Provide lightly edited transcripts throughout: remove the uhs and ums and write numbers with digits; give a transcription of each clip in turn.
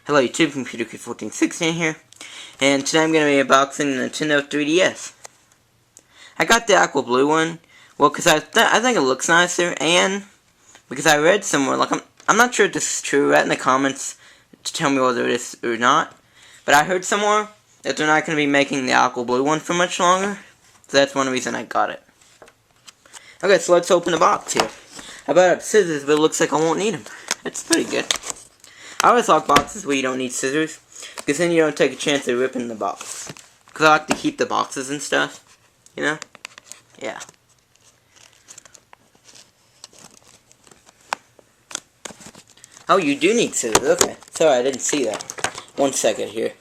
Hello YouTube, Computer Kid 1416 here, and today I'm going to be unboxing the Nintendo 3DS. I got the aqua blue one, well, because I think it looks nicer, and because I read somewhere, like, I'm not sure if this is true, write in the comments to tell me whether it is or not, but I heard somewhere that they're not going to be making the aqua blue one for much longer, so that's one reason I got it. Okay, so let's open the box here. I brought up scissors, but it looks like I won't need them. It's pretty good. I always like boxes where you don't need scissors, because then you don't take a chance of ripping the box. Because I like to keep the boxes and stuff, you know? Yeah. Oh, you do need scissors, okay. Sorry, I didn't see that. 1 second here.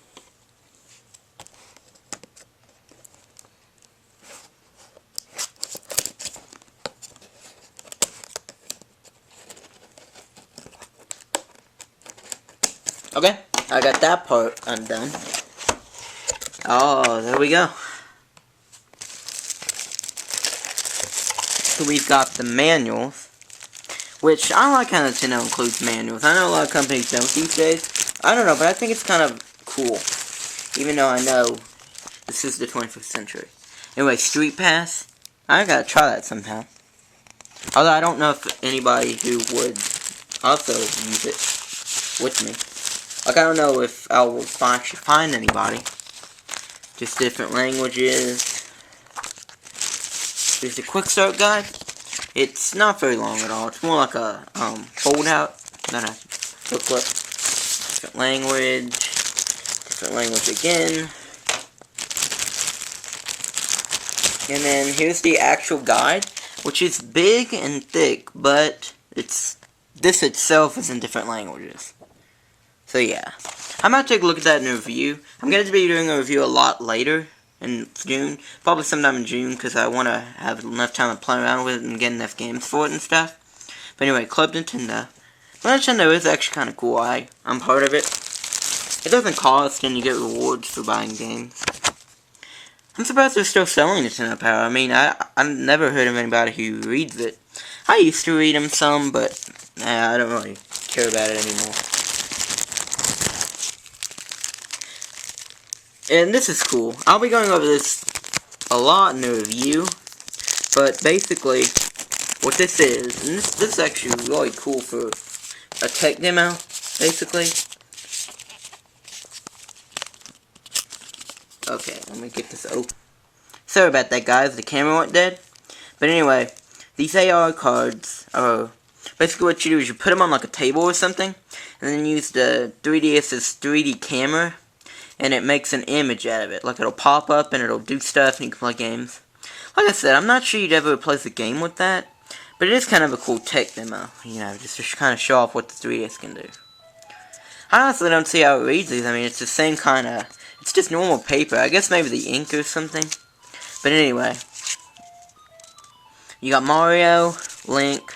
Okay, I got that part undone. Oh, there we go. So we've got the manuals, which I like how Nintendo includes manuals. I know a lot of companies don't these days. I don't know, but I think it's kind of cool. Even though I know this is the 21st century. Anyway, Street Pass. I gotta try that sometime. Although I don't know if anybody who would also use it with me. Like, I don't know if I will actually find anybody. Just different languages. There's a quick start guide. It's not very long at all. It's more like a fold out than a booklet. Different language again. And then here's the actual guide, which is big and thick, but this itself is in different languages. So yeah, I might take a look at that in a review. I'm going to be doing a review a lot later in June, probably sometime in June, because I want to have enough time to play around with it and get enough games for it and stuff. But anyway, Club Nintendo. Well, Nintendo is actually kind of cool. I'm part of it. It doesn't cost, and you get rewards for buying games. I'm surprised they're still selling Nintendo Power. I mean, I've never heard of anybody who reads it. I used to read them some, but I don't really care about it anymore. And this is cool. I'll be going over this a lot in the review, but basically, what this is, and this is actually really cool for a tech demo, basically. Okay, let me get this open. Sorry about that, guys. The camera went dead. But anyway, these AR cards are basically what you do is you put them on like a table or something, and then use the 3DS's 3D camera. And it makes an image out of it. Like, it'll pop up and it'll do stuff and you can play games. Like I said, I'm not sure you'd ever replace a game with that. But it is kind of a cool tech demo. You know, just to kind of show off what the 3DS can do. I honestly don't see how it reads these. I mean, it's the same kind of... It's just normal paper. I guess maybe the ink or something. But anyway. You got Mario, Link,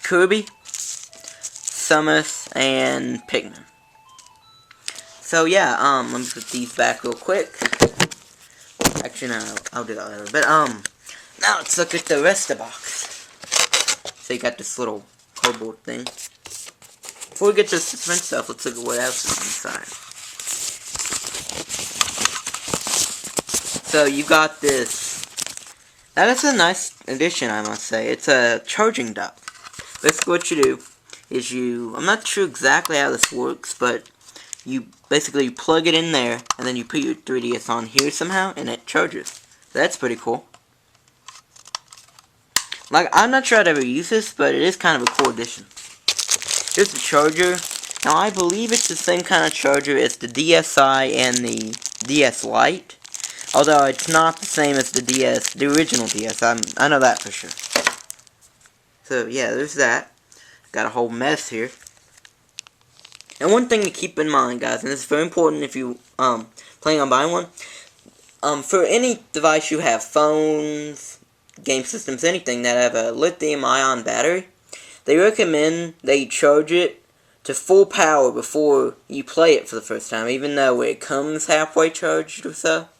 Kirby, Samus, and Pikmin. So yeah, let me put these back real quick. Actually, no, I'll do that later. But now let's look at the rest of the box. So you got this little cardboard thing. Before we get to the suspense stuff, let's look at what else is inside. So you got this. That is a nice addition, I must say. It's a charging dock. Basically, what you do is I'm not sure exactly how this works, but you basically plug it in there, and then you put your 3DS on here somehow, and it charges. That's pretty cool. Like, I'm not sure I'd ever use this, but it is kind of a cool addition. Here's the charger. Now, I believe it's the same kind of charger as the DSi and the DS Lite. Although, it's not the same as the DS, the original DS. I know that for sure. So, yeah, there's that. Got a whole mess here. And one thing to keep in mind, guys, and this is very important if you planning on buying one, for any device you have, phones, game systems, anything that have a lithium-ion battery, they recommend that you charge it to full power before you play it for the first time, even though it comes halfway charged or so.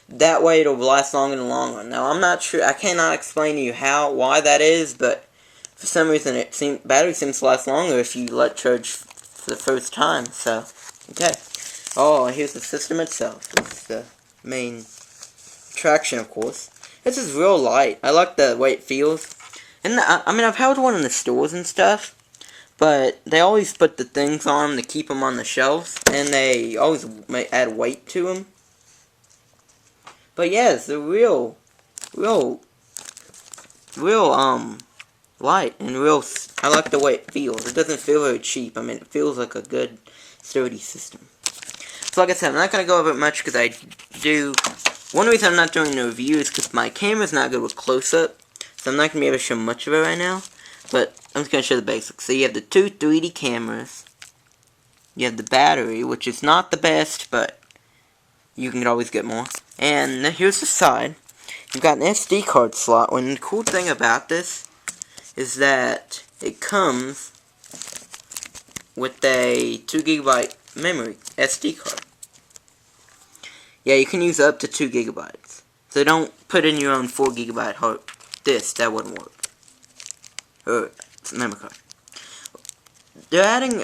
That way it'll last longer in the long run. Now, I'm not sure, I cannot explain to you why that is, but for some reason battery seems to last longer if you let charge for the first time, so, okay. Oh, here's the system itself. This is the main attraction, of course. This is real light. I like the way it feels. And I mean, I've held one in the stores and stuff, but they always put the things on them to keep them on the shelves, and they always add weight to them. But yeah, it's a real, light and real. I like the way it feels. It doesn't feel very cheap. I mean, it feels like a good, sturdy system. So like I said, I'm not gonna go over it much because I do. One reason I'm not doing the review is because my camera's not good with close-up, so I'm not gonna be able to show much of it right now. But I'm just gonna show the basics. So you have the two 3D cameras. You have the battery, which is not the best, but you can always get more. And here's the side. You've got an SD card slot. And the cool thing about this is that it comes with a 2GB memory SD card. Yeah, you can use up to 2GB. So don't put in your own 4GB hard disk. That wouldn't work. Or memory card. They're adding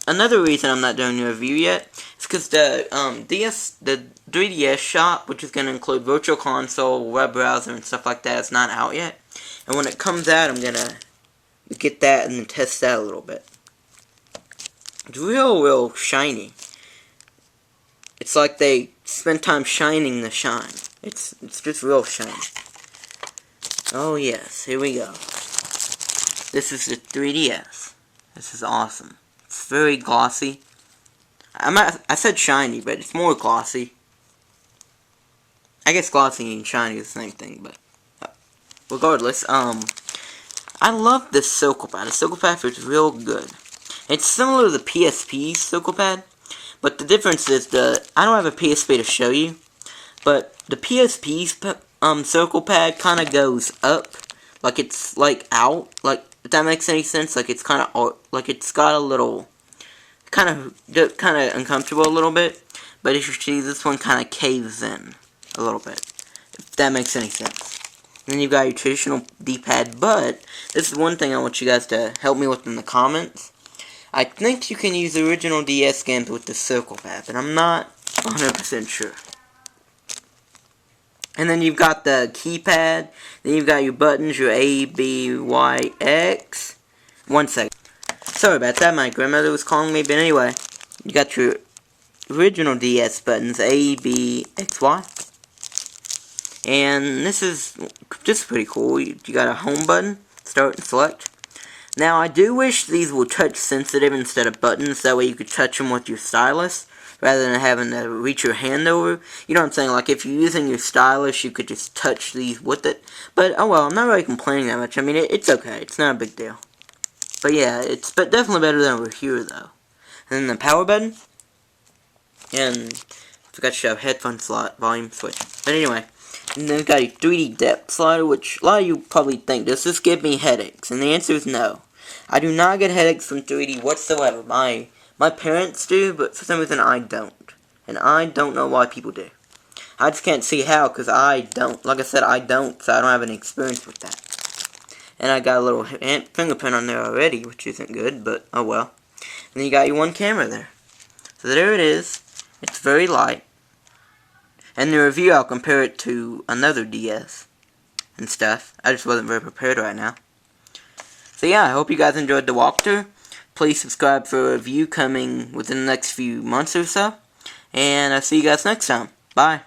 another reason I'm not doing a review yet is because the 3DS shop, which is going to include Virtual Console, web browser, and stuff like that, is not out yet. And when it comes out, I'm gonna get that and then test that a little bit. It's real shiny. It's like they spent time shining the shine. It's just real shiny. Oh yes, here we go. This is the 3DS. This is awesome. It's very glossy. I said shiny, but it's more glossy. I guess glossy and shiny is the same thing, but regardless, I love this circle pad. The circle pad feels real good. It's similar to the PSP's circle pad, but the difference is I don't have a PSP to show you, but the PSP's circle pad kind of goes up, like it's like out, like if that makes any sense. Like it's kind of like it's got a little kind of uncomfortable a little bit, but as you see, this one kind of caves in a little bit, if that makes any sense. And then you've got your traditional D-pad, but this is one thing I want you guys to help me with in the comments. I think you can use the original DS games with the circle pad, but I'm not 100% sure. And then you've got the keypad, then you've got your buttons, your A, B, Y, X. One second. Sorry about that, my grandmother was calling me, but anyway, you got your original DS buttons, A, B, X, Y. And this is just pretty cool. You got a home button, start and select. Now, I do wish these were touch sensitive instead of buttons, that way you could touch them with your stylus, rather than having to reach your hand over. You know what I'm saying? Like, if you're using your stylus, you could just touch these with it. But, oh well, I'm not really complaining that much. I mean, it's okay. It's not a big deal. But yeah, it's definitely better than over here, though. And then the power button. And I forgot to show headphone slot, volume switch. But anyway, and then we've got a 3D depth slider, which a lot of you probably think, does this give me headaches? And the answer is no. I do not get headaches from 3D whatsoever. My parents do, but for some reason I don't. And I don't know why people do. I just can't see how, because I don't. Like I said, I don't, so I don't have any experience with that. And I got a little fingerprint on there already, which isn't good, but oh well. And then you got your one camera there. So there it is. It's very light. And the review, I'll compare it to another DS and stuff. I just wasn't very prepared right now. So yeah, I hope you guys enjoyed the walkthrough. Please subscribe for a review coming within the next few months or so. And I'll see you guys next time. Bye.